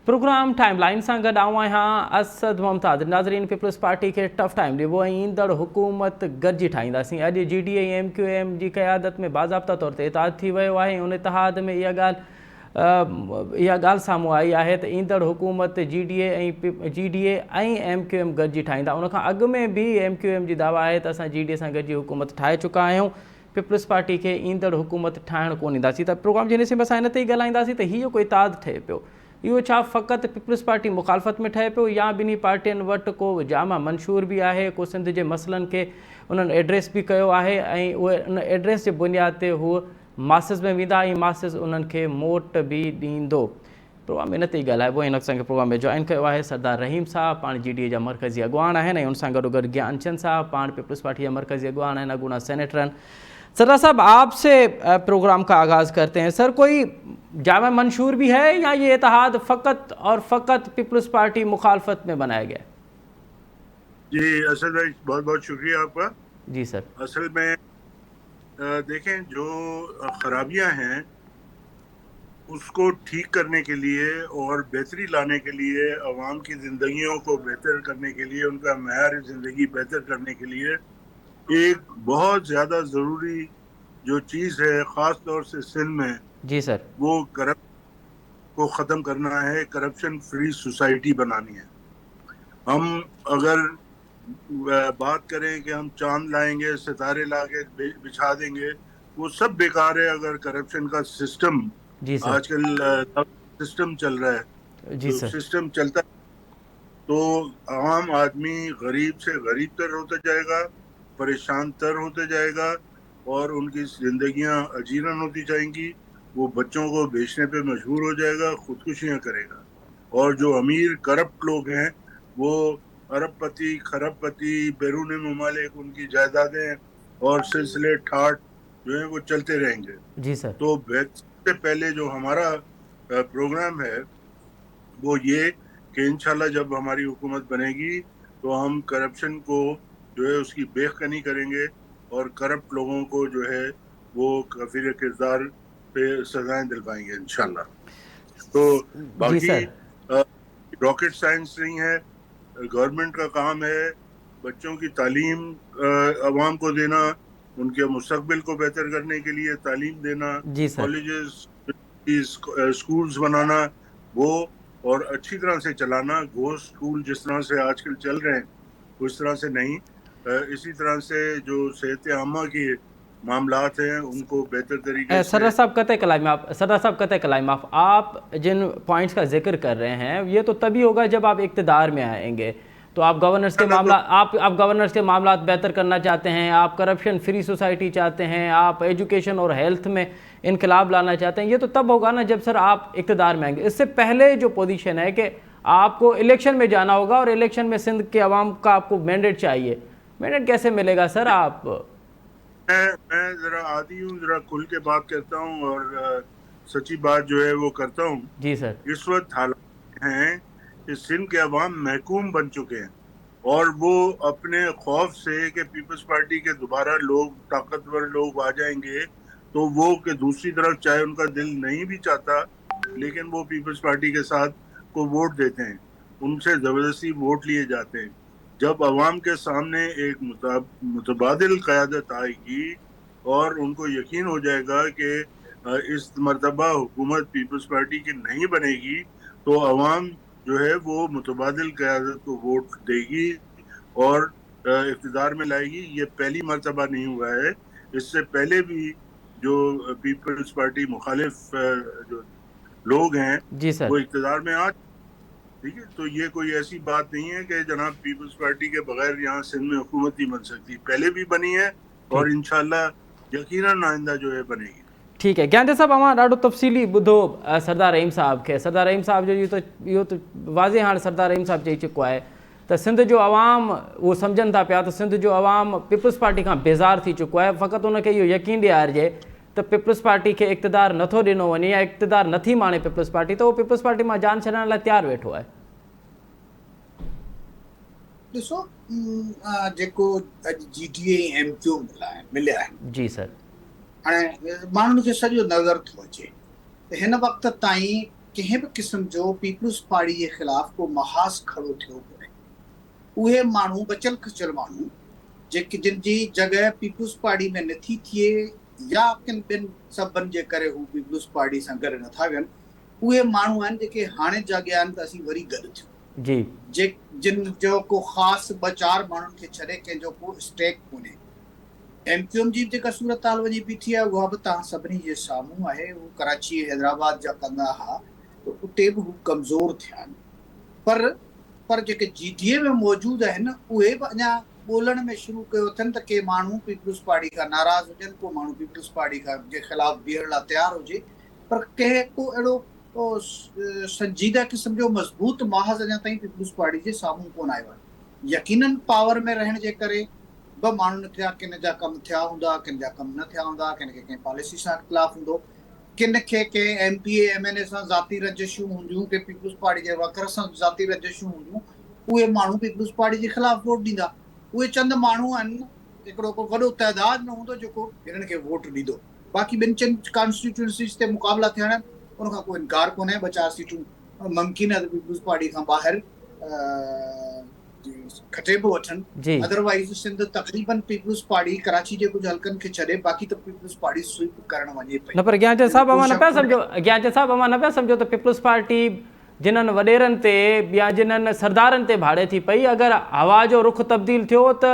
Programme timeline से गड आऊँ असद मुमताज़। नाज़रीन, पीपल्स पार्टी के टफ टाइम दिबो ईंदड़ हुकूमत गॾिजी ठाहींदासीं। अॼु GDA MQM की क़यादत में बाज़ाब्ता तौर ते इतिहाद थी वियो आहे। उन इतिहाद में इहा ॻाल्हि साम्हूं आई है तो ईंदड़ हुकूमत GDA ऐं MQM गॾिजी ठाहींदा। उन खां अॻु में भी MQM जी दावा है तो असां GDA सां गॾिजी हुकूमत ठाहे चुका आहियूं। पीपल्स पार्टी के ईंदड़ हुकूमत ठाहिण कोन ईंदासीं। त प्रोग्राम जे निसिब असां इन ते ई ॻाल्हाईंदासीं त हीअ कोई इतिहाद ठहे पियो। इहो छा फ़क़ति पीपल्स पार्टी मुखालफ़त में ठहे पियो या ॿिन्ही पार्टियुनि वटि को जामा मंशूर भी आहे, को सिंध जे मसइलनि खे उन्हनि एड्रेस भी कयो आहे ऐं उहे उन एड्रेस जे बुनियाद ते हूअ मासिस में वेंदा ऐं मासिस उन्हनि खे मोट भी ॾींदो। प्रोग्राम इन ते ई ॻाल्हाइबो। हिन असांखे प्रोग्राम में जॉइन कयो आहे सरदार रहीम साहब, पाण GDA जा मरकज़ी अॻवान आहिनि, ऐं उन सां गॾोगॾु ज्ञानचंद साहब, पाण पीपल्स पार्टी जा मरकज़ी अॻवान आहिनि, अॻूणा सेनेटर आहिनि। सरदार साहब, आपसे प्रोग्राम का आगाज़ करते हैं। सर, कोई जामा मंशूर भी है या ये इत्तेहाद फ़कत और फ़कत पीपल्स पार्टी मुखालफत में बनाया गया? जी असद भाई, बहुत बहुत शुक्रिया आपका। जी सर। असल में देखें, जो खराबियां हैं उसको ठीक करने के लिए और बेहतरी लाने के लिए, अवाम की ज़िंदगियों को बेहतर करने के लिए, उनका मेयार ज़िंदगी बेहतर करने के लिए एक बहुत ज़्यादा ज़रूरी जो चीज़ है, ख़ास तौर से सिंध में, जी सर, वो करप्शन को ख़त्म करना है, करप्शन फ्री सोसाइटी बनानी है। हम अगर बात करें कि हम चांद लाएंगे, सितारे लाके बिछा देंगे, वो सब बेकार है अगर करप्शन का सिस्टम, जी सर, आजकल सिस्टम चल रहा है, जी तो सर, सिस्टम चलता है तो आम आदमी गरीब से गरीब तर होता जाएगा, परेशान तर होते जाएगा और उनकी जिंदगियां अजीरन होती जाएंगी। वो बच्चों को बेचने पे मजबूर हो जाएगा, खुदकुशियां करेगा। और जो अमीर करप्ट लोग हैं वो अरबपति, खरबपति, बैरून ममालिक, उनकी जायदादें और सिलसिले ठाट जो है वो चलते रहेंगे। जी सर। तो सबसे पहले जो हमारा प्रोग्राम है वो ये कि इंशाल्लाह जब हमारी हुकूमत बनेगी तो हम करप्शन को जो है उसकी बेखनी करेंगे और करप्ट लोगों को जो है वो कफीर किरदार पे सजाएं दिलवाएंगे इंशाल्लाह। तो जी बाकी सर। रॉकेट साइंस नहीं है, गवर्नमेंट का काम है बच्चों की तालीम अवाम को देना, उनके मुस्तकबिल को बेहतर करने के लिए तालीम देना, जी सर। कॉलेजेस, स्कूल्स बनाना, वो और अच्छी तरह से चलाना। घोस्ट स्कूल जिस तरह से आजकल चल रहे हैं उस तरह से नहीं, इसी तरह से जो सेहत आमा के मामलात हैं उनको बेहतर तरीके से। सरदार साहब कतई कलाम आप, सरदार साहब कतई कलाम आप जिन पॉइंट्स का जिक्र कर रहे हैं ये तो तभी होगा जब आप इक़्तिदार में आएंगे। तो आप गवर्नेंस के मामला आप गवर्नेंस के मामला बेहतर करना चाहते हैं, आप करप्शन फ्री सोसाइटी चाहते हैं, आप एजुकेशन और हेल्थ में इनकलाब लाना चाहते हैं। ये तो तब होगा ना जब सर आप इक़्तिदार में आएंगे। इससे पहले जो पोजीशन है कि आपको इलेक्शन में जाना होगा और इलेक्शन में सिंध के अवाम का आपको मैंडेट चाहिए। मैंडेट कैसे मिलेगा सर? आप मैं जरा आदी हूँ, जरा खुल के बात करता हूँ और सच्ची बात जो है वो करता हूँ। जी सर। इस वक्त हालात हैं कि सिंध के अवाम महकूम बन चुके हैं और वो अपने खौफ से कि पीपल्स पार्टी के दोबारा लोग, ताकतवर लोग आ जाएंगे, तो वो कि दूसरी तरफ चाहे उनका दिल नहीं भी चाहता लेकिन वो पीपल्स पार्टी के साथ को वोट देते हैं, उनसे जबरदस्ती वोट लिए जाते हैं। जब अवाम के सामने एक मुतबादिल क़यादत आएगी और उनको यकीन हो जाएगा कि इस मरतबा हुकूमत पीपल्स पार्टी की नहीं बनेगी, तो अवाम जो है वो मुतबादिल क़यादत को वोट देगी और इक़्तिदार में लाएगी। ये पहली मरतबा नहीं हुआ है, इससे पहले भी जो पीपल्स पार्टी मुखालिफ जो लोग हैं जी सर। वो इक़्तिदार में आ, ठीक है। तो ये कोई ऐसी बात नहीं है कि जनाब पीपल्स पार्टी के बगैर यहाँ सिंध में हुकूमत नहीं बन सकती, पहले भी बनी है और ठीक इंशाल्लाह यकीनन आइंदा जो है बनेगी। ठीक है। ज्ञानचंद साहब, अवां ॾाढो तफ़सीली ॿुधो सरदार रहीम साहब खे। सरदार रहीम साहब जो इहो त वाज़े हाणे सरदार रहीम साहब चई चुको आहे त सिंध जो अवाम उहो सम्झनि था पिया त सिंध जो अवाम पीपल्स पार्टी खां बेज़ार थी चुको आहे। फ़क़ति उनखे इहो यकीन ॾियारिजे त पीपल्स पार्टी खे इक़्तिदार नथो ॾिनो वञे या इक़्तिदार नथी माणे पीपल्स पार्टी, त उहो पीपल्स पार्टी मां जान छॾण लाइ तयारु वेठो आहे। ॾिसो, जेको अॼु GDA MQ मिलिया आहिनि, जी सर। हाणे माण्हुनि खे सॼो नज़र थो अचे त हिन वक़्त ताईं कंहिं बि क़िस्म जो पीपुल्स पार्टी जे ख़िलाफ़ को महाज़ खड़ो थियो कोन्हे। उहे माण्हू बचियल खचियल माण्हू जेके जिन जी जॻह पीपुल्स पार्टी में नथी थिए या किन ॿिनि सबबनि जे करे हू पीपुल्स पार्टी सां गॾु नथा वियनि, उहे माण्हू आहिनि जेके हाणे जाॻिया आहिनि त असीं वरी गॾु थियूं। जी जे जिन जो को ख़ासि 2-4 माण्हुनि खे छॾे कंहिंजो को स्टेक कोन्हे। MQM जी जेका सूरत हाल वञी बीठी आहे उहा बि तव्हां सभिनी जे साम्हूं आहे। हू कराची हैदराबाद जा कंदा हुआ त उते बि हू कमज़ोर थिया आहिनि। पर जेके GDA में मौजूदु आहिनि उहे बि अञा ॻोल्हण में शुरू कयो अथनि त के माण्हू पीपुल्स पार्टी खां नाराज़ हुजनि, को माण्हू पीपुल्स पार्टी खां जे ख़िलाफ़ बीहण लाइ तयारु हुजे, पर कंहिं को अहिड़ो संजीदा क़िस्म जो मज़बूत महाज़ अञा ताईं पीपुल्स पार्टी जे साम्हूं कोन आयो आहे। यकीनन पावर में रहण जे करे ॿ माण्हुनि थिया, किन जा कम थिया हूंदा, किन जा कम न थिया हूंदा, किन खे कंहिं पॉलिसी सां इख़्तिलाफ़ हूंदो, किन खे कंहिं MPA MNA सां ज़ाती रंजिशूं हूंदियूं, के पीपुल्स पार्टी जे वकर सां ज़ाती रंजिशूं हूंदियूं, उहे माण्हू पीपुल्स पार्टी जे ख़िलाफ़ वोट ॾींदा। उहे चंद माण्हू आहिनि, हिकिड़ो को वॾो तइदाद न हूंदो जेको हिननि खे वोट ॾींदो। बाक़ी ॿिनि चइनि कॉन्स्टिट्यूंसीज़ ते मुक़ाबला थियण उनखां को इनकार कोन्हे। 2-4 सीटूं मुमकिन आहे त पीपुल्स पार्टी खां ॿाहिरि खटे बि वठनि। जी अदरवाइज़ सिंध तक़रीबन पीपुल्स पार्टी कराची जे कुझु हल्कनि खे छॾे बाक़ी त पीपुल्स पार्टी स्वीप करण वञे पई। न पर ज्ञानचंद साहब अवां न पिया सम्झो, ज्ञानचंद साहब अवां न पिया सम्झो त पीपुल्स पार्टी जिन्हनि वॾेरनि ते या जिन्हनि सरदारनि ते भाड़े थी पई, अगरि हवा जो रुख तब्दील थियो त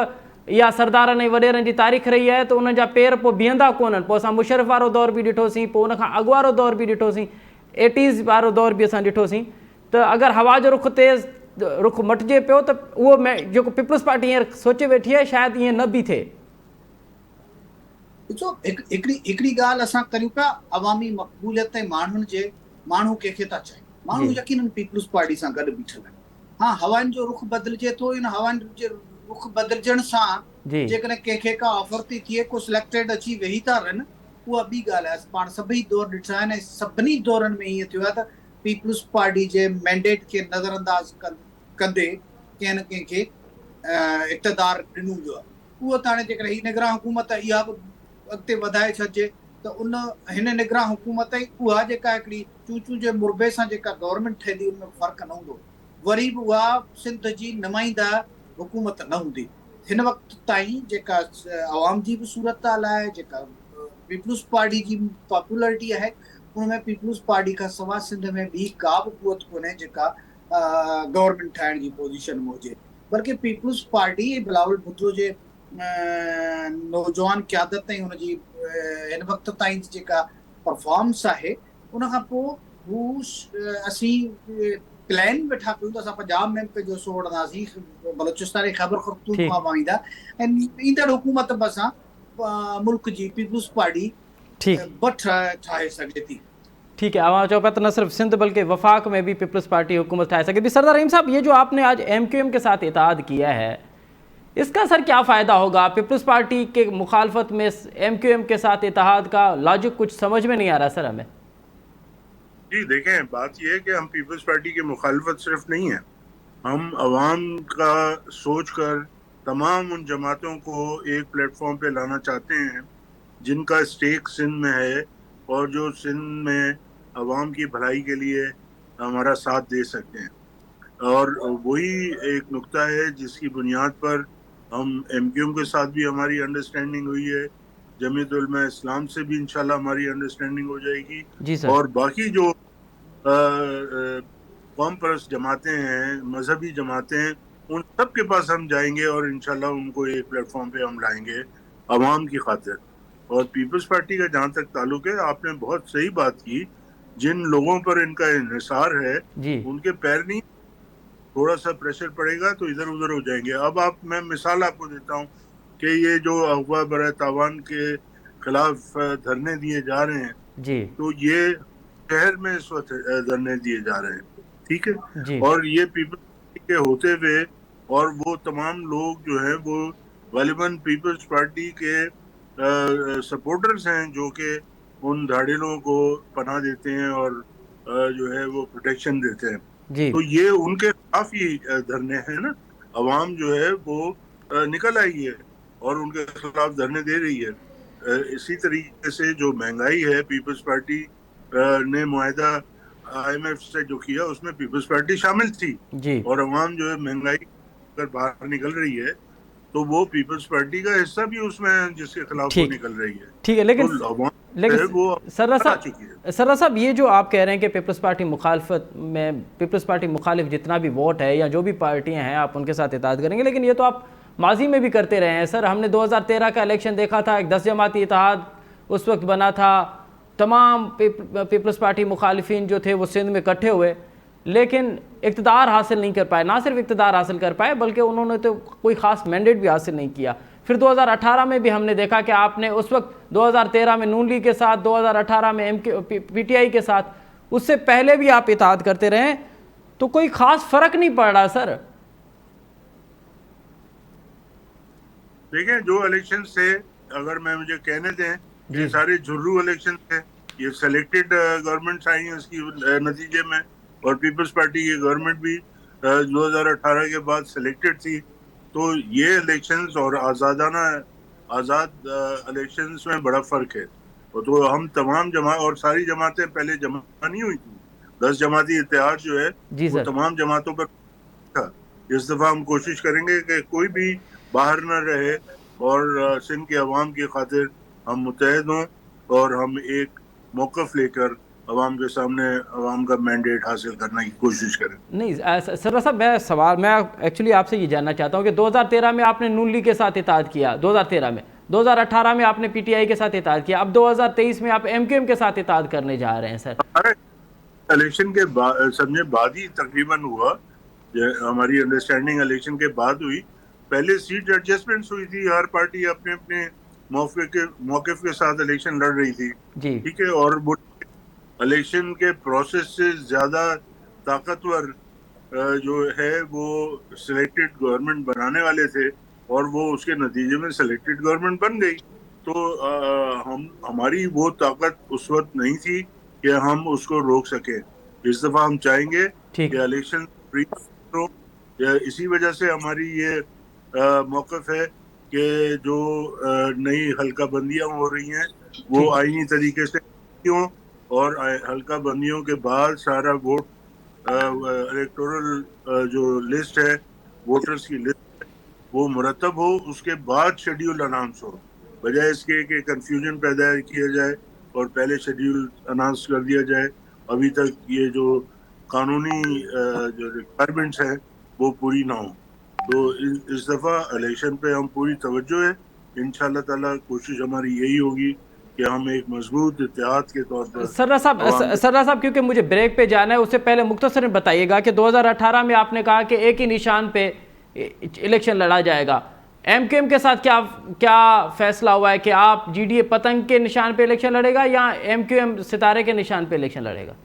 इहा सरदारनि ऐं वॾेरनि जी तारीख़ रही आहे त उन्हनि जा पेर पोइ बीहंदा कोन्हनि। पोइ असां मुशर्रफ वारो दौर बि ॾिठोसीं, पोइ उनखां अॻु वारो दौर बि ॾिठोसीं, 80s वारो दौर बि असां ॾिठोसीं। त अगरि हवा जो रुख तेज़ रुख मटिजे पियो त उहो जेको पीपुल्स पार्टी हींअर सोचे वेठी आहे शायदि ईअं न बि थिए। ॾिसो, हिकिड़ी ॻाल्हि असां करियूं पिया अवामी मक़बूलियत ऐं माण्हू कंहिंखे था चवनि। माण्हू यकीनन पीपुल्स पार्टी सां गॾु बीठल आहिनि। हा, हवाउनि जो रुख बदिलिजे थो, इन हवाउनि जे रुख बदिलजण सां जेकॾहिं कंहिंखे का ऑफर थी थिए, को सिलेक्टेड अची वेही था रहनि, उहा ॿी ॻाल्हि आहे। पाण सभई दौर ॾिठा आहिनि ऐं सभिनी दौरनि में ईअं थियो आहे त पीपुल्स पार्टी जे मैंडेट खे नज़रअंदाज़ कंदे कंहिं न कंहिंखे इक़्तिदार ॾिनो वियो आहे। उहो त हाणे जेकॾहिं हीअ निगरान हुकूमत इहा बि अॻिते वधाए छॾिजे त हिन निगरान हुकूमत ई उहा जेका हिकिड़ी चूचू जे मुरबे सां जेका गवर्नमेंट ठहंदी उनमें फ़र्क़ु न हूंदो। वरी बि उहा सिंध जी नुमाइंदा हुकूमत न हूंदी। हिन वक़्त ताईं जेका अवाम जी बि सूरत हाल आहे, जेका पीपुल्स पार्टी जी पॉपुलरिटी आहे, उनमें पीपुल्स पार्टी खां सवाइ सिंध में ॿी का बि क़ुवत कोन्हे जेका गवर्नमेंट ठाहिण जी पोज़ीशन में हुजे। बल्कि पीपुल्स पार्टी बिलावल भुट्टो जे नौजवान क़यादत ऐं हुनजी हिन वक़्त ताईं जेका परफॉर्मेंस आहे, उनखां पोइ हू असीं प्लान वेठा कयूं त असां पंजाब में पंहिंजो सोड़ंदासीं, बलोचिस्तान जी ख़ैबर ख़र्तून खां वाईंदा ऐं ईंदड़ हुकूमत बि असां मुल्क जी पीपुल्स पार्टी ठाहे सघे थी। ठीक है, आवाज़ चौ तो न सिर्फ सिंध बल्कि वफाक में भी पीपल्स पार्टी हुकूमत ठाए सके। सरदार रहीम साहब, ये जो आपने आज MQM के साथ इत्तेहाद किया है, इसका सर क्या फ़ायदा होगा? पीपल्स पार्टी के मुखालफत में MQM के साथ इत्तेहाद का लॉजिक कुछ समझ में नहीं आ रहा सर हमें। जी देखें, बात यह है कि हम पीपल्स पार्टी की मुखालफत सिर्फ नहीं है, हम अवाम का सोच कर तमाम उन जमातों को एक प्लेटफॉर्म पे लाना चाहते हैं जिनका स्टेक सिंध में है और जो सिंध में अवाम की भलाई के लिए हमारा साथ दे सकते हैं। और वही एक नुक्ता है जिसकी बुनियाद पर हम MQM के साथ भी हमारी अंडरस्टैंडिंग हुई है, जमीयत उलमा इस्लाम से भी इंशाल्लाह हमारी अंडरस्टैंडिंग हो जाएगी। और बाकी जो कौम परस्त जमातें हैं, मजहबी जमातें हैं, उन सब के पास हम जाएंगे और इंशाल्लाह उनको एक प्लेटफॉर्म पे हम लाएंगे अवाम की खातिर। और पीपल्स पार्टी का जहाँ तक ताल्लुक है, आपने बहुत सही बात की, जिन लोगों पर इनका इन्हिसार है उनके पैर नहीं, थोड़ा सा प्रेशर पड़ेगा तो इधर उधर हो जाएंगे। अब मैं मिसाल आपको देता हूँ कि ये जो अगवा बराए तावान के खिलाफ धरने दिए जा रहे हैं, तो ये शहर में इस वक्त धरने दिए जा रहे हैं, ठीक है। और ये पीपल्स के होते हुए और वो तमाम लोग जो हैं वो गालिबन पीपल्स पार्टी के सपोर्टर्स हैं जो कि उन धाड़िलों को पनाह देते हैं और जो है वो प्रोटेक्शन देते हैं। तो ये उनके खिलाफ ही धरने हैं ना, अवाम जो है वो निकल आई है और उनके खिलाफ धरने दे रही है। इसी तरीके से जो महंगाई है, पीपल्स पार्टी ने मुआहदा IMF से जो किया उसमें पीपल्स पार्टी शामिल थी जी और अवाम जो है महंगाई अगर बाहर निकल रही है तो वो पीपल्स पार्टी का हिस्सा भी उसमें जिसके खिलाफ वो ठीक निकल रही है। ठीक है। लेकिन तो अवाम लेकिन है वो सर्रा आ चुकी है। साहब सर्रा साहब ये जो आप कह रहे हैं कि पीपल्स पार्टी मुखालफत में पीपल्स पार्टी मुखालिफ जितना भी वोट है या जो भी पार्टियां हैं आप उनके साथ इत्तेहाद करेंगे, लेकिन ये तो आप माजी में भी करते रहे हैं सर। हमने 2013 का इलेक्शन देखा था, एक 10 जमाती इत्तेहाद उस वक्त बना था, तमाम पीपल्स पार्टी मुखालिफिन जो थे वो सिंध में इकट्ठे हुए, लेकिन इक़्तिदार हासिल नहीं कर पाए। ना सिर्फ इक़्तिदार हासिल कर पाए बल्कि उन्होंने तो कोई ख़ास मैंडेट भी हासिल नहीं किया। फिर 2018 में भी हमने देखा कि आपने उस वक्त 2013 में नून लीग के साथ, 2018 में PTI के साथ, उससे पहले भी आप इत्तेहाद करते रहे, तो कोई ख़ास फ़र्क नहीं पड़ रहा सर। देखिए जो इलेक्शन से अगर मैं मुझे कहने दें, ये सारे झुर्रू इलेक्शन थे, ये सिलेक्टेड गवर्नमेंट आई है इसकी नतीजे में, और पीपल्स पार्टी की गवर्नमेंट भी 2018 के बाद सिलेक्टेड थी। तो ये इलेक्शंस और आज़ाद इलेक्शंस में बड़ा फर्क है। तो हम तमाम और सारी जमातें पहले जमा नहीं हुई थी, 10 जमाती इत्तेहाद जो है वो तमाम जमातों पर था। इस दफा हम कोशिश करेंगे कि कोई भी बाहर न रहे और सिंध के अवाम की खातिर हम मुत्तहद हों और हम एक मौक़िफ़ लेकर अवाम के सामने अवाम का मैंडेट हासिल करने की कोशिश करें। नहीं सर साहब, मैं एक्चुअली आपसे ये जानना चाहता हूँ कि 2013 में आपने नून लीग के साथ इत्तेहाद किया, 2013 में, 2018 में आपने PTI के साथ इत्तेहाद किया, अब 2023 में आप MQM के साथ इत्तेहाद करने जा रहे हैं सर। इलेक्शन के बाद ही तकरीबन हुआ, हमारी अंडरस्टैंडिंग इलेक्शन के बाद हुई। पहले सीट एडजस्टमेंट्स हुई थी, हर पार्टी अपने अपने मौक़िफ़ के साथ इलेक्शन लड़ रही थी, ठीक है। और इलेक्शन के प्रोसेस से ज़्यादा ताकतवर जो है वो सिलेक्टेड गवर्नमेंट बनाने वाले थे और वो उसके नतीजे में सिलेक्टेड गवर्नमेंट बन गई। तो हमारी वो ताकत उस वक्त नहीं थी कि हम उसको रोक सके। इस दफ़ा हम चाहेंगे कि इलेक्शन फ्री हो। इसी वजह से हमारी ये मौक़िफ़ है कि जो नई हल्का बंदियाँ हो रही हैं वो आईनी तरीके से क्यों, और हल्का बंदियों के बाद सारा वोट इलेक्टोरल जो लिस्ट है, वोटर्स की लिस्ट है, वो मुरतब हो, उसके बाद शेड्यूल अनाउंस हो, बजाय इसके कि कंफ्यूजन पैदा किया जाए और पहले शेड्यूल अनाउंस कर दिया जाए। अभी तक ये जो कानूनी जो रिक्वायरमेंट्स हैं वो पूरी ना हो। तो इस दफ़ा इलेक्शन पे हम पूरी तवज्जो है। इंशाअल्लाह ताला कोशिश हमारी यही होगी कि हम एक मजबूत इत्तेहाद के तौर पर। सर्रा साहब क्योंकि मुझे ब्रेक पे जाना है, उससे पहले मुख्तसरन बताइएगा कि 2018 में आपने कहा कि एक ही निशान पे इलेक्शन लड़ा जाएगा, MQM के साथ क्या फैसला हुआ है कि आप GDA पतंग के निशान पे इलेक्शन लड़ेगा या MQM सितारे के निशान पे इलेक्शन लड़ेगा?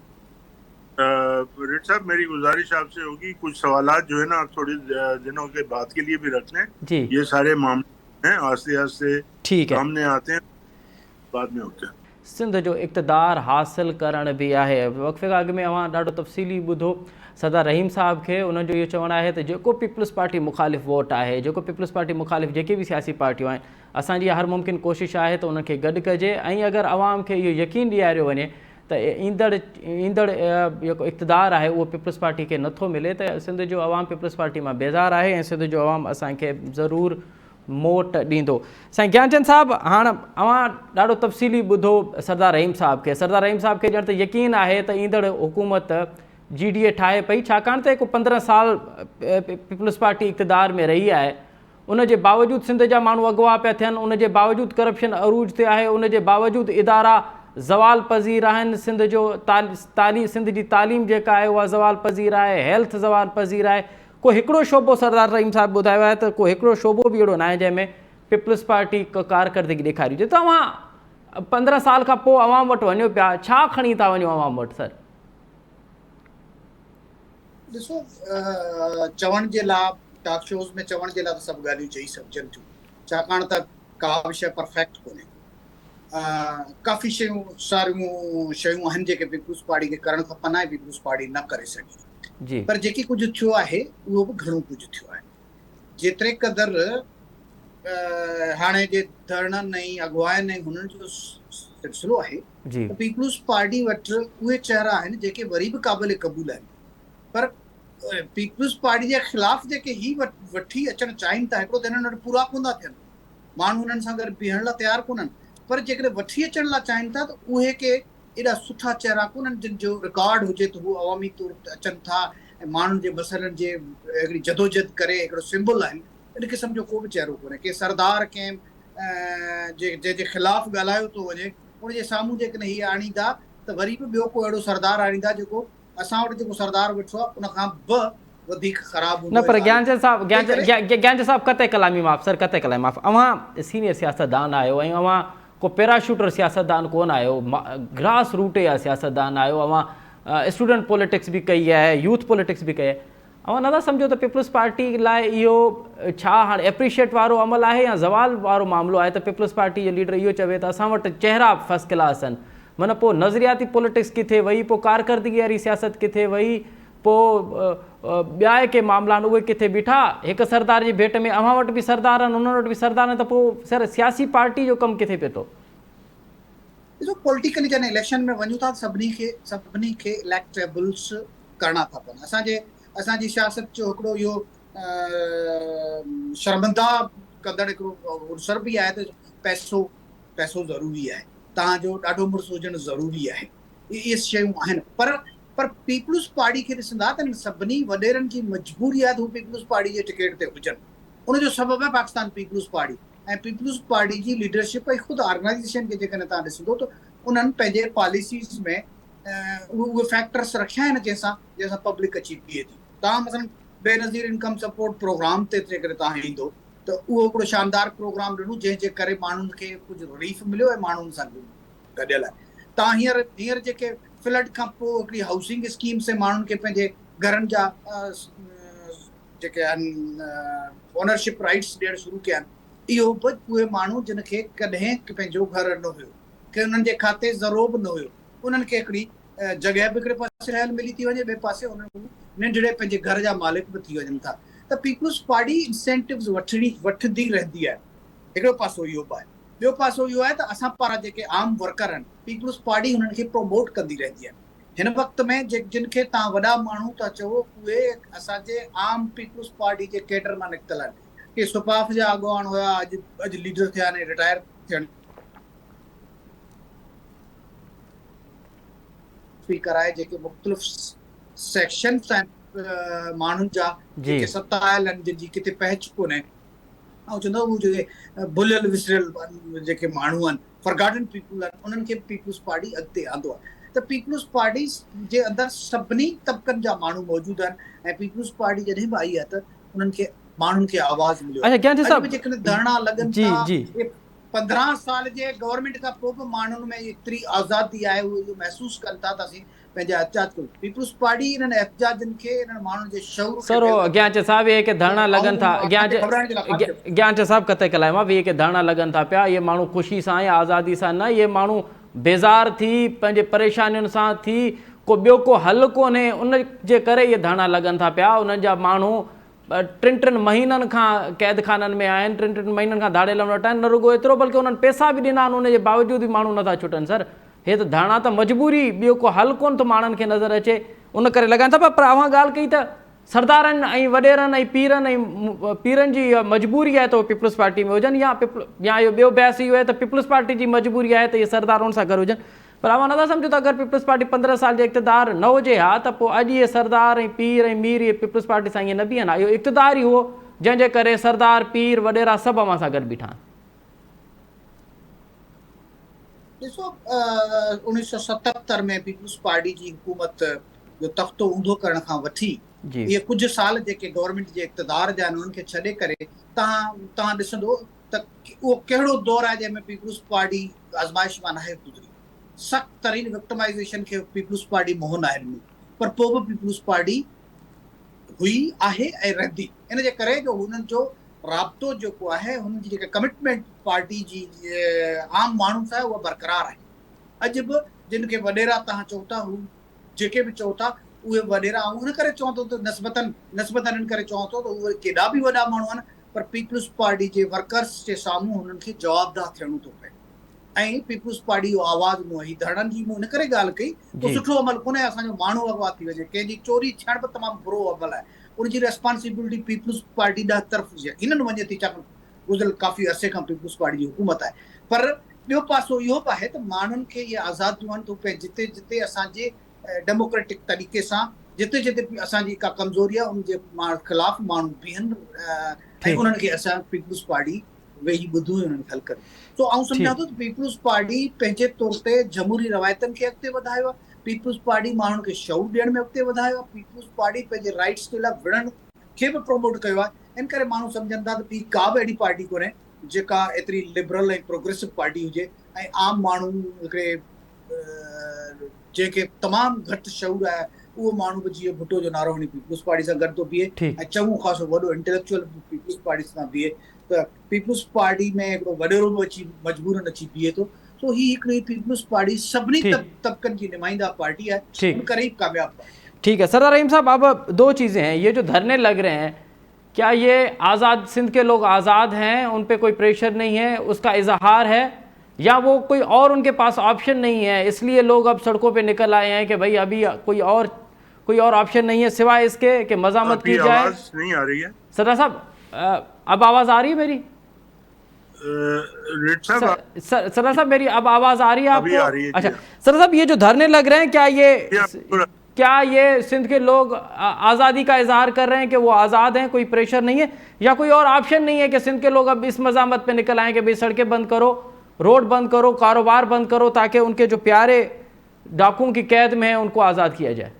रेड साहब, मेरी गुजारिश आपसे होगी कुछ सवालात जो है ना आप थोड़ी दिनों के बाद के लिए भी रख लें जी। ये सारे मामले हैं आस्ते आस्ते सामने आते हैं, बाद में होते हैं। सिंध जो इक़्तिदार हासिल करण भी आहे, वक़्फ़े खां अॻु में अवां ॾाढो तफ़सीली ॿुधो सरदार रहीम साहब खे। उन्हनि जो इहो चवणु आहे त जेको पीपल्स पार्टी मुखालिफ़ वोट आहे, जेको पीपल्स पार्टी मुखालिफ़ जेके बि सियासी पार्टियूं आहिनि, असांजी हर मुमकिन कोशिशि आहे त उनखे गॾु कजे ऐं अगरि अवाम खे इहो यकीन ॾियारियो वञे त ईंदड़ जेको इक़्तिदार आहे उहो पीपल्स पार्टी खे नथो मिले, त सिंध जो अवाम पीपल्स पार्टी मां बेज़ार आहे ऐं सिंध जो अवाम असांखे ज़रूरु मोट ॾींदो। साईं ज्ञानचंद साहब, हाणे अवां ॾाढो तफ़सीली ॿुधो सरदार रहीम साहब खे। सरदार रहीम साहब खे ॼण त यकीन आहे त ईंदड़ हुकूमत GDA ठाहे पई, छाकाणि त हिकु 15 साल पीपल्स पार्टी इक़्तिदार में रही आहे। उन जे बावजूदि सिंध जा माण्हू अगवा पिया थियनि, उन जे बावजूदि करप्शन अरूज ते आहे, उन जे बावजूदि इदारा ज़वाल पज़ीर आहिनि। सिंध जो सिंध जी तालीम जेका आहे उहा ज़वाल पज़ीर आहे, हेल्थ ज़वाल पज़ीर आहे। को हिकिड़ो शोबो सरदार रहीम साहब ॿुधायो आहे त को हिकिड़ो शोबो बि अहिड़ो न आहे जंहिंमें पीपल्स पार्टी कारकर्दगी ॾेखारी हुजे। त तव्हां 15 साल खां पोइ अवाम वटि वञो पिया, छा खणी था वञो अवाम वटि सर? ॾिसो, चवण जे लाइ टॉक शोज़ में चवण जे लाइ त सभु ॻाल्हियूं चई सघजनि थियूं, छाकाणि त का बि शइ परफेक्ट कोन्हे। काफ़ी सारियूं शयूं आहिनि जेके पीपल्स पार्टी खे करणु खपनि ऐं पीपल्स पार्टी न करे सघी जी। पर जेकी कुझु थियो आहे उहो बि घणो कुझु थियो आहे। जेतिरे क़दुरु हाणे जे धरणनि ऐं अगवाइनि ऐं हुननि जो सिलसिलो आहे जी त पीपल्स पार्टी वटि उहे चेहरा आहिनि जेके वरी बि क़ाबिल क़बूल आहिनि, पर पीपल्स पार्टी जे ख़िलाफ़ जेके ही वठी अचणु चाहिनि था, हिकिड़ो त हिननि वटि पूरा कोन था थियनि, माण्हू हुननि सां गॾु बीहण लाइ तयारु कोन्हनि, पर जेकॾहिं वठी अचण लाइ चाहिनि था त उहे के एॾा सुठा चेहरा कोन्हनि जिन जो रिकॉर्ड हुजे त हू अवामी तौर ते अचनि था ऐं माण्हुनि जे मसइलनि जे हिकिड़ी जदोजहद करे हिकिड़ो सिंबल आहिनि। इन क़िस्म जो को बि चेहरो कोन्हे के सरदार कंहिं जंहिंजे ख़िलाफ़ ॻाल्हायो थो वञे उनजे साम्हूं जेकॾहिं हीअ आणींदा त वरी बि ॿियो को अहिड़ो सरदार आणींदा जेको असां वटि जेको सरदार वेठो आहे उनखां बि वधीक ख़राबु न, हूंदो। पर ज्ञानचंद साहब, ज्ञानचंद साहब कतई कलामी माफ़ सर, कतई कलामी माफ़, अवां सीनियर सियासतदान आहियो ऐं अवां को पैराशूटर सियासतदान कोन आहियो, ग्रास रूट जा सियासतदान आहियो, अवां स्टूडेंट पॉलिटिक्स बि कई आहे, यूथ पॉलिटिक्स बि कई आहे, अवां नथा सम्झो त पीपल्स पार्टी लाइ इहो छा हाणे एप्रिशिएट वारो अमल आहे या ज़वाल वारो मामिलो आहे त पीपल्स पार्टी जो लीडर इहो चवे त असां वटि चेहरा फर्स्ट क्लास आहिनि, माना पोइ नज़रियाती पॉलिटिक्स किथे वई, पोइ कारकर्दगी वारी सियासत किथे वई, पोइ ॿिया के मामला आहिनि उहे किथे बीठा, हिकु सरदार जी भेट में अव्हां वटि बि सरदार आहिनि उन्हनि वटि बि सरदार आहिनि, त पोइ सर सियासी पार्टी जो कमु किथे पिए थो? ॾिसो पॉलिटिकली जॾहिं इलेक्शन में वञूं था सभिनी खे इलेक्टेबल्स करणा खपनि। असांजी सियासत जो हिकिड़ो इहो शर्मिंदा कंदड़ हिकिड़ो उर्सर बि आहे त पैसो ज़रूरी आहे, तव्हांजो ॾाढो मुड़ुसु हुजणु ज़रूरी आहे, इहे शयूं आहिनि, पर पीपल्स पार्टी खे ॾिसंदा त सभिनी वॾेरनि जी मजबूरी आहे त हू पीपल्स पार्टी जे टिकट ते हुजनि। उनजो सबबु आहे पाकिस्तान पीपल्स पार्टी ऐं पीपल्स पार्टी जी लीडरशिप ऐं ख़ुदि ऑर्गेनाइज़ेशन खे जेकॾहिं तव्हां ॾिसंदो त उन्हनि पंहिंजे पॉलिसीज़ में उहे फैक्टर्स रखिया आहिनि जंहिंसां पब्लिक अची बीहे थी। तव्हां मसलन बेनज़ीर इनकम सपोर्ट प्रोग्राम ते जेकॾहिं तव्हां ईंदो त उहो हिकिड़ो शानदार प्रोग्राम ॾिनो जंहिंजे करे माण्हुनि खे कुझु रिलीफ मिलियो ऐं माण्हुनि सां गॾियल आहे। तव्हां हींअर जेके फ्लड खां पोइ हिकिड़ी हाउसिंग स्कीम से माण्हुनि खे पंहिंजे घरनि जा जेके आहिनि ओनरशिप राइट्स ॾियणु शुरू कया आहिनि, इहो बि उहे माण्हू जिन खे कॾहिं पंहिंजो घर न हुयो, की उन्हनि जे खाते ज़रो बि न हुयो, उन्हनि खे हिकिड़ी जॻह बि हिकिड़े पासे रहियल मिली थी वञे, ॿिए पासे उन्हनि नंढड़े पंहिंजे घर जा मालिक बि थी वञनि था। त पीपल्स पार्टी इंसेंटिव्स वठंदी रहंदी आहे, हिकिड़ो पासो इहो बि आहे। ॿियो पासो इहो आहे त असां पारां जेके आम वर्कर आहिनि पीपल्स पार्टी हुननि खे प्रमोट कंदी रहंदी आहे। हिन वक़्त में जिन खे तव्हां वॾा माण्हू था चओ उहे असांजे आम पीपल्स पार्टी जे कैडर मां निकितल आहिनि, के सुपाफ जा अॻुवान हुया, अॼु लीडर थिया आहिनि, रिटायर थियनि स्पीकर आहे, जेके मुख़्तलिफ़ सेक्शन्स आहिनि माण्हुनि जा जेके सत्ता आयल आहिनि जिनजी किथे पहच कोन्हे, ऐं चवंदो उहे जेके भुलियल विसरियल जेके माण्हू आहिनि, फॉरगॉटन पीपल आहिनि, उन्हनि खे पीपल्स पार्टी अॻिते आंदो आहे। त पीपल्स पार्टी जे अंदरि सभिनी तबक़नि जा माण्हू मौजूदु आहिनि ऐं पीपल्स पार्टी जॾहिं बि आई आहे त उन्हनि खे माण्हुनि खे आवाज़ मिलियो। अॼु बि जेकॾहिं धरना लॻनि था 15 साल जे गवर्नमेंट खां पोइ बि माण्हुनि में एतिरी आज़ादी आहे, उहे इहो महसूस कनि था त असीं पंहिंजा एहतिजाज कयूं। पीपल्स पार्टी इन्हनि एहतिजाजनि खे, इन्हनि माण्हुनि जे शऊर खे सर ज्ञानचंद साहब ये के धरना लगन था, ज्ञानचंद साहब कतई कलाम आहे, ये के धरना लगन था पिया, ये माण्हू ख़ुशी सां या आज़ादी सां न, ये माण्हू बेज़ार थी पंहिंजे परेशानियुनि सां थी, को ॿियो को हल कोन्हे, उन जे करे ये धरना लगन था पिया। उन्हनि जा माण्हू 3 महीननि खां क़ैद खाननि में आहिनि, 3 महीननि खां धाड़ियल वटि आहिनि, न रुगो एतिरो बल्कि उन्हनि पैसा बि ॾिना आहिनि, उनजे बावजूदि बि माण्हू नथा छुटनि। सर हे त धरना त मजबूरी, ॿियो को हल कोन थो माण्हुनि खे नज़र अचे, उन करे लॻनि था। पर अव्हां ॻाल्हि कई त सरदारनि ऐं वॾेरनि ऐं पीरनि जी मजबूरी आहे त उहे पीपल्स पार्टी में हुजनि, या इहो ॿियो बहस इहो आहे त पीपल्स पार्टी जी मजबूरी आहे त इहे सरदार उन सां गॾु हुजनि। पर अव्हां नथा सम्झो त अगरि पीपल्स पार्टी 15 साल जे इक़्तिदार न हुजे हा त पोइ अॼु इहे सरदार ऐं पीर ऐं मीर इहे पीपल्स पार्टी सां ईअं न बीहनि हा। इहो इक़्तिदार ई हुओ जंहिंजे करे सरदार पीर वॾेरा सभु अव्हां सां गॾु बीठा आहिनि। ॾिसो 1977 में पीपल्स पार्टी जी हुकूमत जो तख़्तो ऊंधो करण खां वठी इहे कुझु साल जेके गवर्नमेंट जे इक़्तिदार जा आहिनि उन्हनि खे छॾे करे तव्हां ॾिसंदो त उहो कहिड़ो दौरु आहे जंहिंमें पीपल्स पार्टी आज़माइश मां नाहे गुज़री। सख़्तु तरीन विक्टिमाइज़ेशन खे पीपल्स पार्टी मोहन आहे ॾिनी, पर पोइ बि पीपल्स पार्टी हुई, आहे ऐं रहंदी। इन जे करे जो हुननि जो राब्तो जेको आहे, हुननि जी जेका कमिटमेंट पार्टी जी आम माण्हुनि सां उहा बरक़रार आहे। अॼु बि जिन खे वॾेरा तव्हां चओ था, हू जेके बि चओ था उहे वॾेरा, ऐं हिन करे चवां थो त नस्बतन इन करे चवां थो त उहे केॾा बि वॾा माण्हू आहिनि, पर पीपल्स पार्टी जे वर्कर्स जे साम्हूं हुननि खे जवाबदाह थियणो थो पए। ऐं पीपुल्स पार्टी जो आवाज़ मूं ही धरणनि जी मूं इन करे ॻाल्हि कई को जी सुठो अमल कोन्हे असांजो माण्हू अॻवा थी वञे कंहिंजी चोरी थियण बि तमामु बुरो अमल आहे उनजी रेस्पॉन्सिबिलिटी पीपुल्स पार्टी ॾांहुं तरफ़ हिननि वञे थी छाकाणि गुज़िरियल काफ़ी अरसे खां पीपुल्स पार्टी जी हुकूमत आहे पर ॿियो पासो इहो बि आहे त माण्हुनि खे इहे आज़ादियूं आहिनि तो पे जिते जिते असांजे डेमोक्रेटिक तरीक़े सां जिते जिते असांजी का कमज़ोरी आहे उनजे ख़िलाफ़ माण्हू बीहनि ऐं ठीकु उन्हनि खे असां पीपुल्स पार्टी वेही ॿुधूं ऐं उन्हनि खे हल करियूं तो आउं सम्झां थो त पीपुल्स पार्टी पंहिंजे तौर ते जमहूरी रवायतनि खे अॻिते वधायो आहे पीपुल्स पार्टी माण्हुनि खे शऊर ॾियण में अॻिते वधायो आहे पीपुल्स पार्टी पंहिंजे राइट्स जे लाइ विढ़ण खे बि प्रोमोट कयो आहे इन करे माण्हू सम्झनि था त ॿी का बि अहिड़ी पार्टी कोन्हे जेका एतिरी लिबरल ऐं प्रोग्रेसिव पार्टी हुजे ऐं आम माण्हू हिकिड़े जंहिंखे तमामु घटि शऊर आहे उहो माण्हू बि जीअं भुट्टो जो नारो खणी पीपुल्स पार्टी सां गॾु थो बीहे ठीकु ऐं चङो ख़ासो वॾो इंटेलेक्चुअल पीपुल्स पार्टी सां बीहे त पीपुल्स पार्टी में हिकिड़ो वॾेरो बि अची मजबूरन अची बीहे थो तो ही हिकिड़ी पीपुल्स पार्टी सभिनी ठीक। तबकनि जी नुमाइंदा पार्टी है ठीक। उन करे ही कामयाब पार्टी है। ठीक है सरदार रहीम साहब, अब दो चीज़ें हैं, ये जो धरने लग रहे हैं क्या ये आज़ाद सिंध के लोग आज़ाद हैं, उन पे कोई प्रेशर नहीं है, उसका इजहार है, या वो कोई और उनके पास ऑप्शन नहीं है इसलिए लोग अब सड़कों पे निकल आए हैं कि भाई अभी कोई और ऑप्शन नहीं है सिवाय इसके कि मज़ामत की जाए? आवाज नहीं आ रही है सरदार साहब, अब आवाज़ आ रही है मेरी? सरदार साहब मेरी अब आवाज़ आ रही है आपको? आ रही है। अच्छा सरदार साहब, ये जो धरने लग रहे हैं क्या ये सिंध के लोग आज़ादी का इजहार कर रहे हैं कि वो आज़ाद हैं, कोई प्रेशर नहीं है, या कोई और ऑप्शन नहीं है कि सिंध के लोग अब इस मज़ामत पे निकल आए कि भाई सड़कें बंद करो, रोड बंद करो, कारोबार बंद करो, ताकि उनके जो प्यारे डाकुओं की कैद में है उनको आज़ाद किया जाए?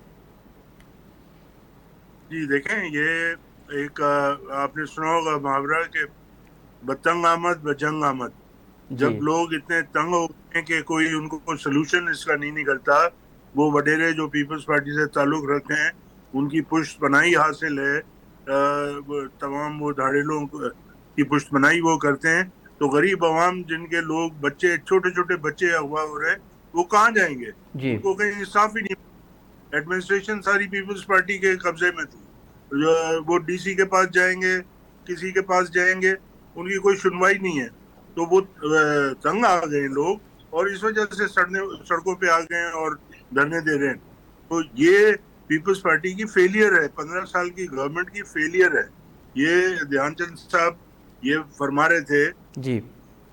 जी देखें, ये एक आपने सुना होगा मुहावरा के बतंग आमद बजंग आमद। जब लोग इतने तंग हो गए कि कोई उनको सोल्यूशन इसका नहीं निकलता, वो वडेरे जो पीपल्स पार्टी से ताल्लुक रखते हैं उनकी पुष्ट बनाई हासिल है, तमाम वो धाड़ेलों की पुष्ट बनाई वो करते हैं, तो गरीब अवाम जिनके लोग बच्चे छोटे छोटे बच्चे अगवा हो रहे हैं वो कहाँ जाएंगे? उनको कहीं इंसाफ ही नहीं। एडमिनिस्ट्रेशन सारी पीपल्स पार्टी के कब्जे में थी, वो डीसी के पास जाएंगे, किसी के पास जाएंगे, उनकी कोई सुनवाई नहीं है, तो वो तंग आ गए लोग और इस वजह से सड़कों पे आ गए और धरने दे रहे हैं। तो ये पीपल्स पार्टी की फेलियर है, 15 साल की गवर्नमेंट की फेलियर है। ये ध्यानचंद साहब ये फरमा रहे थे जी,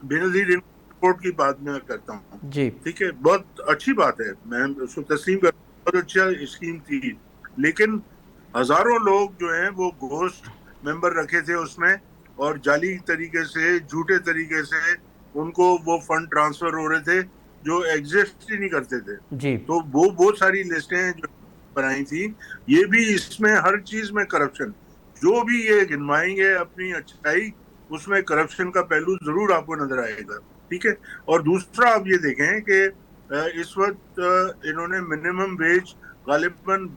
बेनजीर रिपोर्ट की बात मैं करता हूँ जी, ठीक है, बहुत अच्छी बात है, मैं उसको तस्लीम कर, बहुत अच्छा स्कीम थी, लेकिन हजारों लोग जो हैं वो घोस्ट मेंबर रखे थे उसमें और जाली तरीके से, झूठे तरीके से उनको वो फंड ट्रांसफर हो रहे थे जो एग्जिस्ट ही नहीं करते थे जी। तो वो बहुत सारी लिस्टें जो बनाई थी, ये भी इसमें हर चीज में करप्शन, जो भी ये गिनवाएंगे अपनी अच्छाई उसमें करप्शन का पहलू जरूर आपको नजर आएगा। ठीक है, और दूसरा आप ये देखें कि इस वक्त इन्होंने मिनिमम वेज गालिबन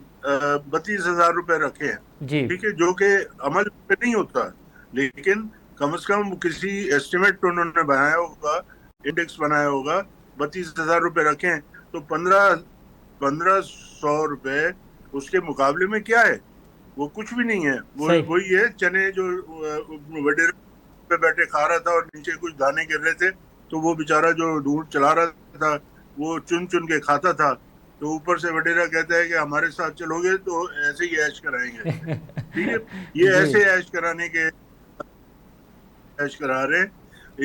32,000 रुपए रखे हैं, ठीक है, जो कि अमल पे नहीं होता, लेकिन कम से कम किसी एस्टिमेट तो उन्होंने बनाया होगा, इंडेक्स बनाया होगा, 32,000 रुपए रखे, तो 1500 रुपए उसके मुकाबले में क्या है? वो कुछ भी नहीं है, वो वही है चने जो वडेरे पे बैठे खा रहा था और नीचे कुछ दाने गिर रहे थे, तो वो बेचारा जो दूध चला रहा था वो चुन चुन के खाता था, तो ऊपर से वडेरा कहता है कि हमारे साथ चलोगे तो ऐसे ही ऐश कराएंगे। ठीक है, ये ऐसे ऐश कराने के ऐश करा रहे।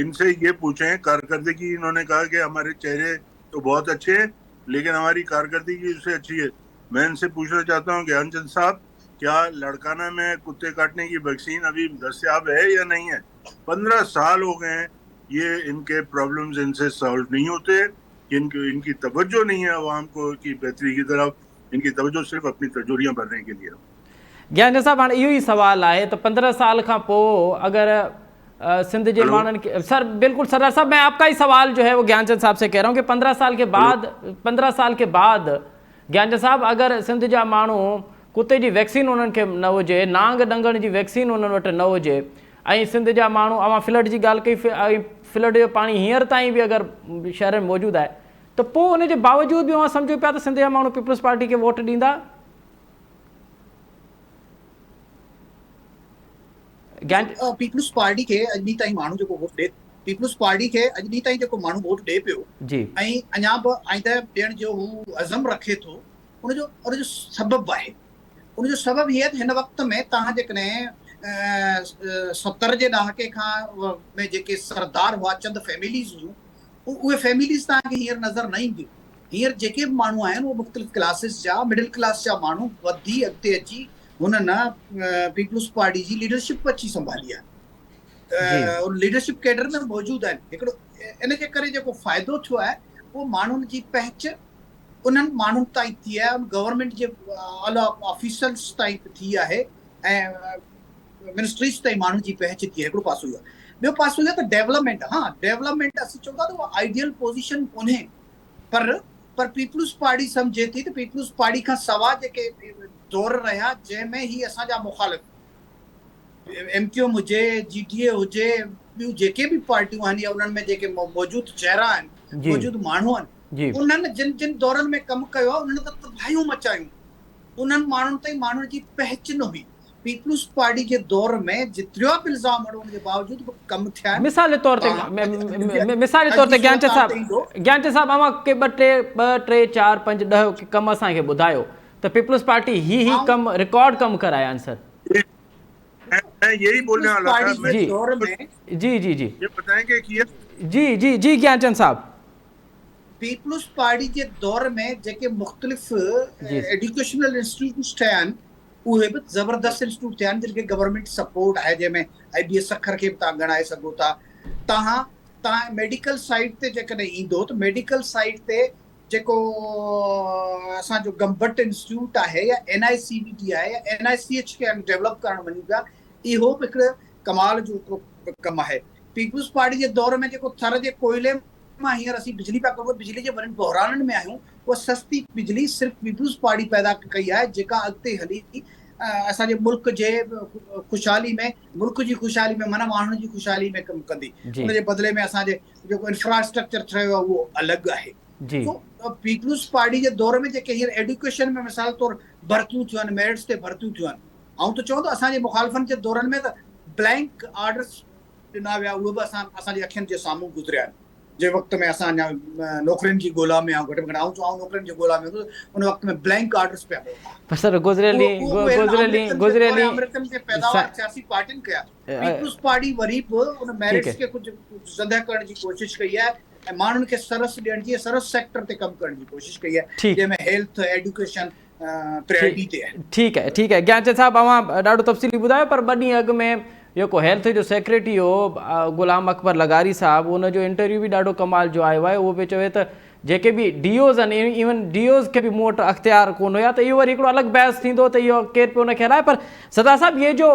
इनसे ये पूछें कारकर्दगी, इन्होंने कहा कि हमारे चेहरे तो बहुत अच्छे हैं लेकिन हमारी कारकर्दगी उससे अच्छी है। मैं इनसे पूछना चाहता हूँ ज्ञानचंद साहब, क्या लड़काना में कुत्ते काटने की वैक्सीन अभी दस्तयाब है या नहीं है? 15 साल हो गए हैं, ये इनके प्रॉब्लम्स इनसे सॉल्व नहीं होते, इनकी तवज्जो नहीं है आवाम को की बेहतरी की तरफ, इनकी तवज्जो सिर्फ अपनी तिजोरियां भरने के लिए। ज्ञानचंद साहब हाणे इहो ई सवाल आहे तो 15 साल खां पोइ अगर सिंध के मानन के सर बिल्कुल सरदार साहब, मैं आपका ही सवाल जो है वो ज्ञानचंद साहब से कह रहा हूँ कि 15 साल के बाद ज्ञानचंद साहब अगर सिंध जा माण्हू कुत्ते जी वैक्सीन उन्हनि खे न हुजे, नांग डंगण जी वैक्सीन उन्हनि वटि न हुजे, ऐं सिंध जा माण्हू अवां फ्लड जी ॻाल्हि कई, फ्लड जो पाणी हींअर ताईं बि अगरि शहर में मौजूदु आहे त पोइ उन जे बावजूद बि अवां सम्झो पिया त सिंध जा माण्हू पीपल्स पार्टी खे वोट ॾींदा? पीपल्स पार्टी के अॼु ताईं माण्हू जेको वोट ॾे पीपुल्स पार्टी खे अॼु ॾींहुं ताईं जेको माण्हू वोट ॾिए पियो जी ऐं अञा बि आईंदह ॾियण जो हू अज़म रखे थो, उनजो सबबु आहे। उनजो सबबु हीअ हिन वक़्त में तव्हां जेकॾहिं 70 जे ॾहाके खां में जेके सरदार हुआ, चंद फैमिलीज़ हुयूं, उहे फैमिलीज़ तव्हांखे हींअर नज़र न ईंदियूं। हींअर जेके बि माण्हू आहिनि उहे मुख़्तलिफ़ क्लासिस जा, मिडिल क्लास जा माण्हू वधी अॻिते अची हुननि पीपुल्स पार्टी जी लीडरशिप अची संभाली आहे, लीडरशिप कैडर में मौजूदु आहिनि। हिकिड़ो इन जे करे जेको फ़ाइदो थियो आहे उहो माण्हुनि जी पहच उन्हनि माण्हुनि ताईं थी आहे, गवर्नमेंट जे आला ऑफिसर्स ताईं थी आहे ऐं मिनिस्ट्रीज़ ताईं माण्हुनि जी पहच थी आहे। हिकिड़ो पासो इहो आहे। ॿियो पासो इहो त डेवलपमेंट, हा डेवलपमेंट असीं चऊं था त उहा आइडियल पोज़ीशन कोन्हे, पर पीपुल्स पार्टी सम्झे थी त पीपुल्स पार्टी खां सवाइ जेके दौर रहिया जंहिंमें ही असांजा मुखालिफ़ MQM हुजे, GTA हुजे, ॿियूं जेके बि पार्टियूं आहिनि या उन्हनि में जेके मौजूदु चेहरा आहिनि, मौजूदु माण्हू आहिनि, उन्हनि जिन दौरनि में कमु कयो आहे उन्हनि त तबाहियूं मचायूं। उन्हनि माण्हुनि ताईं माण्हुनि जी पहच न हुई। पीपुल्स पार्टी जे दौर में जेतिरा बि इल्ज़ाम हणो उनजे बावजूद बि कमु थिया। मिसाल तौर ते ज्ञानचंद साहब अवां के ॿ टे 4 5 10 कम असांखे ॿुधायो त पीपुल्स पार्टी ही कम रिकॉर्ड कम कराया आहिनि सर। मैं यही बोलने वाला था। मैं दौर में जी जी जी ये बताएंगे कि जी जी जी ज्ञानचंद साहब, पीपुल्स पार्टी जे दौर में जेके मुख़्तलिफ़ एजुकेशनल इंस्टीट्यूट्स ठहिया आहिनि उहे बि ज़बरदस्त इंस्टीट्यूट थिया आहिनि जिनखे गवर्नमेंट सपोर्ट आहे, जंहिंमें IBS अखर खे बि तव्हां ॻणाए सघो था। तव्हां मेडिकल साइड ते जेकॾहिं ईंदो त मेडिकल साइड ते जेको असांजो गम्बट इंस्टीट्यूट आहे या NICVT आहे या NICH खे डेवलप करणु वञूं पिया, इहो बि हिकिड़ो कमाल जो कमु आहे। पीपुल्स पार्टी जे दौर में जेको थर जे कोयले मां हींअर असीं बिजली पिया कयूं, बिजली जे वॾनि बहिराननि में आहियूं, उहा सस्ती बिजली सिर्फ़ु पीपुल्स पार्टी पैदा कई आहे, जेका अॻिते हली असांजे मुल्क जे ख़ुशहाली में, मुल्क जी ख़ुशहाली में, माना माण्हुनि जी ख़ुशहाली में कमु कंदी। उनजे बदिले में असांजे जेको इंफ्रास्ट्रक्चर ठहियो आहे उहो अलॻि आहे। तो पीपुल्स पार्टी जे दौर में जेके हींअर एजुकेशन में मिसाल तौरु भर्तियूं थियूं आहिनि, मेरिट्स ते भर्तियूं थियूं आहिनि, ऐं त चऊं त असांजे मुखालिफ़नि जे दौरनि में त ब्लैंक ऑर्डर्स ॾिना विया, उहे बि असांजी अखियुनि जे साम्हूं गुज़रिया आहिनि। जे वक़्त में असां अञा नौकरियुनि जी ॻोल्हा में घटि में घटि आऊं नौकरियुनि जी ॻोल्हा में उन वक़्त में ब्लैंक ऑर्डर्स पिया पर सर गुज़रियल अमेरिकन जे पैदावार सियासी पार्टियुनि कया। पीपुल्स पार्टी वरी बि उन मेरिट्स खे कुझु ज़दह करण जी कोशिशि कई आहे ऐं माण्हुनि खे सरस ॾियण जी, सरस सेक्टर ते कमु करण जी कोशिशि कई आहे, जंहिंमें हेल्थ एजुकेशन प्रायोरिटी ते आहे। ठीकु आहे ज्ञानचंद साहब, अवां ॾाढो तफ़सीली ॿुधायो, पर 2 ॾींहं अॻु में जेको हेल्थ जो सेक्रेटरी हो गुलाम अकबर लगारी साहब, उनजो इंटरव्यू बि ॾाढो कमाल जो आयो आहे। उहो बि चवे त जेके बि DOs आहिनि, इवन DOs खे बि मूं वटि अख़्तियार कोन हुया, त इहो वरी हिकिड़ो अलॻि बहस थींदो त इहो केरु पियो उनखे हलाए। पर सरदार साहब, ये जो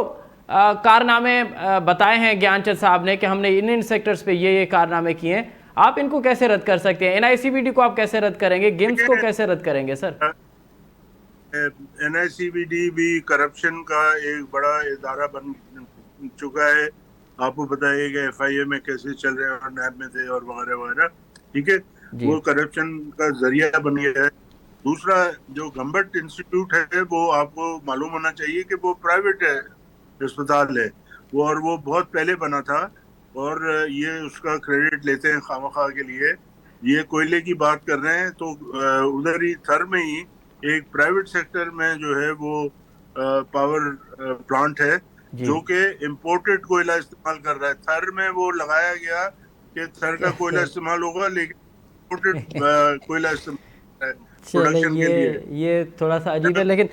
कारनामे बताए हैं ज्ञानचंद साहब ने कि हमने इन सेक्टर्स पे ये कारनामे किए हैं, आप इनको कैसे रद्द कर सकते हैं? NICVT को आप कैसे रद्द करेंगे? गेम्स को कैसे रद्द करेंगे सर? NICVT भी करप्शन का एक बड़ा इदारा बन चुका है। आपको बताइए कि FIA में कैसे चल रहे हैं और NAB में थे और वगैरह वगैरह, ठीक है, वो करप्शन का जरिया बन गया है। दूसरा, जो गम्बट इंस्टीट्यूट है वो आपको मालूम होना चाहिए कि वो प्राइवेट है, अस्पताल है वो, और वो बहुत पहले बना था और ये उसका क्रेडिट लेते हैं खामखा के लिए। ये कोयले की बात कर रहे हैं तो उधर ही थर में ही एक प्राइवेट सेक्टर में जो है वो पावर प्लांट है जो कि इम्पोर्टेड कोयला इस्तेमाल कर रहा है। थर में वो लगाया गया कि थर का कोयला इस्तेमाल होगा, लेकिन इम्पोर्टेड कोयला इस्तेमाल प्रोडक्शन के लिए। ये थोड़ा सा अजीब है, लेकिन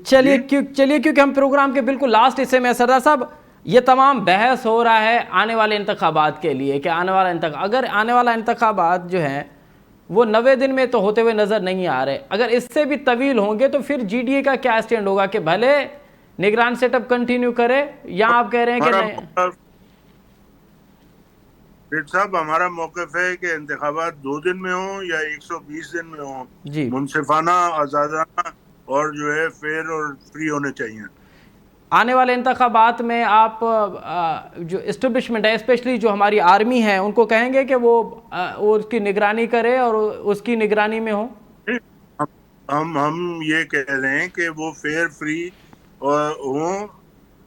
चलिए क्योंकि हम प्रोग्राम के बिल्कुल लास्ट हिस्से में, सरदार साहब, ये तमाम बहस हो रहा है आने वाले इंतखाबात के लिए कि अगर आने वाला इंतखाबात जो है वो 90 दिन में तो होते हुए नज़र नहीं आ रहे, अगर इससे भी तवील होंगे तो फिर GDA का क्या स्टैंड होगा कि भले निगरान सेटअप कंटिन्यू करे, या आप कह रहे हैं कि नहीं? साहब, हमारा मौक़िफ है कि इंतखाबात 2 दिन में हो या 120 दिन में हो, मुनसिफाना, आज़ादाना और जो है फेयर और फ्री होने चाहिए। आने वाले इंतखाबात में आप जो इस्टेब्लिशमेंट है, स्पेशली जो हमारी आर्मी है, उनको कहेंगे कि वो उसकी निगरानी करे और उसकी निगरानी में हो? हम ये कह रहे हैं कि वो फेयर फ्री हो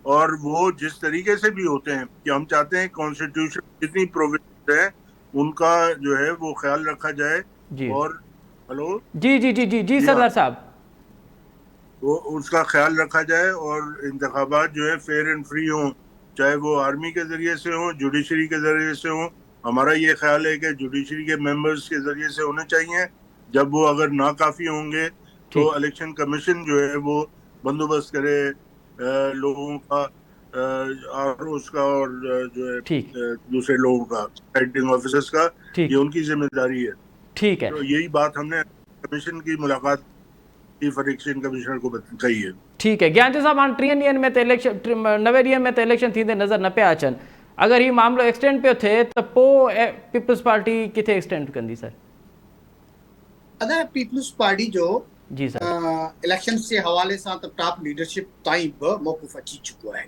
और वो जिस तरीके से भी होते हैं कि हम चाहते हैं कॉन्स्टिट्यूशन जितनी प्रोविजन है उनका जो है वो ख्याल रखा जाए। जी और हेलो, जी जी जी जी जी जी हाँ, सरदार साहब। वो उसका ख्याल रखा जाए और इंतखाबात जो है फेयर एंड फ्री हों, चाहे वो आर्मी के जरिए से हो, जुडिशरी के जरिए से हो। हमारा ये ख्याल है कि जुडिशरी के मेंबर्स के जरिए से होने चाहिए। जब वो अगर नाकाफी होंगे तो ठीक इलेक्शन कमीशन जो है वो बंदोबस्त करे लोगों का, और उसका, और जो है ठीक दूसरे लोगों का, राइटिंग ऑफिसर्स का। ये ठीक उनकी जिम्मेदारी है। ठीक है तो यही बात हमने कमीशन की मुलाकात चीफ इलेक्शन कमिश्नर को कही है। ठीक है ज्ञानचंद साहब हाणे 30 ॾींहंनि में त इलेक्शन 90 ॾींहंनि में त इलेक्शन थींदे नज़र न पिया अचनि। अगरि हीउ मामिलो एक्सटेंड पियो थिए त पोइ पीपल्स पार्टी किथे एक्सटेंड कंदी सर? अदा पीपल्स पार्टी जो जी सर। इलेक्शन जे हवाले सां त टॉप लीडरशिप ताईं बि मौक़ुफ़ अची चुको आहे।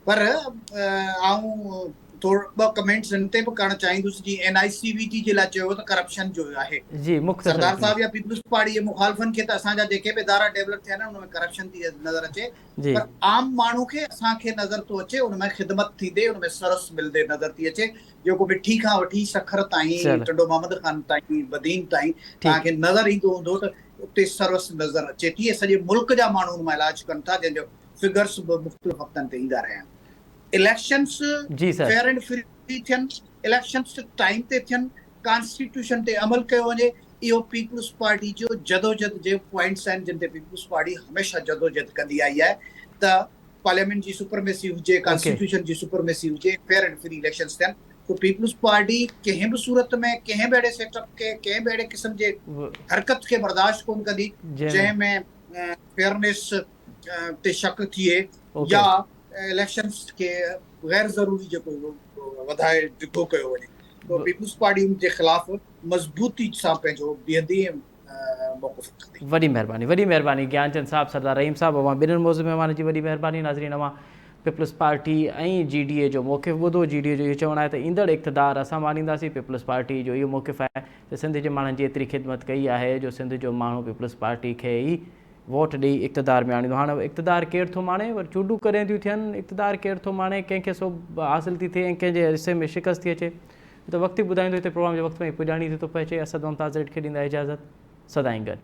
पर आऊं थोरो ॿ कमेंट्स हिन ते बि करणु चाहींदुसि। जीअं NICVT जे लाइ चयो त करप्शन जो आहे, जी मुख़्तसर सरदार प्लीज़। साहब या पीपल्स पार्टी जे मुखालफ़न खे त असांजा जेके बि इदारा डेवलप थिया आहिनि उनमें करप्शन थी नज़र अचे, जी पर आम माण्हू खे असांखे नज़र थो अचे उनमें ख़िदमत थींदे, उनमें सरस मिलंदे नज़र थी अचे। जेको मिठी खां वठी सखर ताईं, चलो टंडो मोहम्मद ख़ान ताईं, बदीन ताईं ठीक तव्हांखे नज़र ईंदो हूंदो त उते सर्विस नज़र अचे थी। सॼे मुल्क जा माण्हू हुन मां इलाज कनि था, जंहिंजो फिगर्स बि मुख़्तलिफ़ हफ़्तनि ते ईंदा रहिया आहिनि। इलेक्शंस जी सर। फेयर एंड फ्री थियनि, इलेक्शंस टाइम ते थियनि, कॉन्स्टिट्यूशन ते अमल कयो वञे, इहो पीपल्स पार्टी जो जदोजहद जे पॉइंट्स आहिनि जिन ते पीपल्स पार्टी हमेशह जदोजहद कंदी आई आहे त पार्लियामेंट जी सुपरमेसी हुजे, ओके कॉन्स्टिट्यूशन जी सुपरमेसी हुजे, फेयर एंड फ्री इलेक्शंस थियनि। तो पीपल्स पार्टी कंहिं बि सूरत में कंहिं बि अहिड़े सेटअप के कंहिं बि अहिड़े क़िस्म जे हरकत खे बर्दाश्त कोन कंदी जंहिंमें फेयरनेस ते शक थिए ओके या इलेक्शंस के गैर ज़रूरी जेको वधाए ॾिघो कयो वञे। तो पीपल्स पार्टी उन जे ख़िलाफ़ मज़बूती सां पंहिंजो बीहंदी ऐं मौक़िफ़ रखंदी। वॾी महिरबानी ज्ञानचंद साहब, सरदार रहीम साहब, अवां ॿिन्हिनि मौज़ूअ महिमान जी वॾी महिरबानी। नाज़रीन, अवां पीपल्स पार्टी ऐं GDA जो मौक़िफ़ ॿुधो। GDA जो इहो चवणु आहे त ईंदड़ इक़्तिदार असां मानींदासीं। पीपल्स पार्टी जो इहो मौक़िफ़ आहे त सिंध जे माण्हुनि जी एतिरी ख़िदमत कई आहे जो सिंध जो माण्हू पीपल्स पार्टी खे ई वोट ॾेई इक़्तिदार में आणींदो। हाणे इक़्तिदार केरु थो माणे, वरी चूंडूं कॾहिं थियूं थियनि, इक़्तिदार केरु थो माणे, कंहिंखे सो हासिलु थी थिए ऐं कंहिंजे हिसे में शिकस्त थी अचे, त वक़्तु ई ॿुधाईंदो। हिते प्रोग्राम जे वक़्त में पुॼाणी थी थो पइजे। असद मुमताज़ रेड खे ॾींदा इजाज़त। सदाईं गॾु।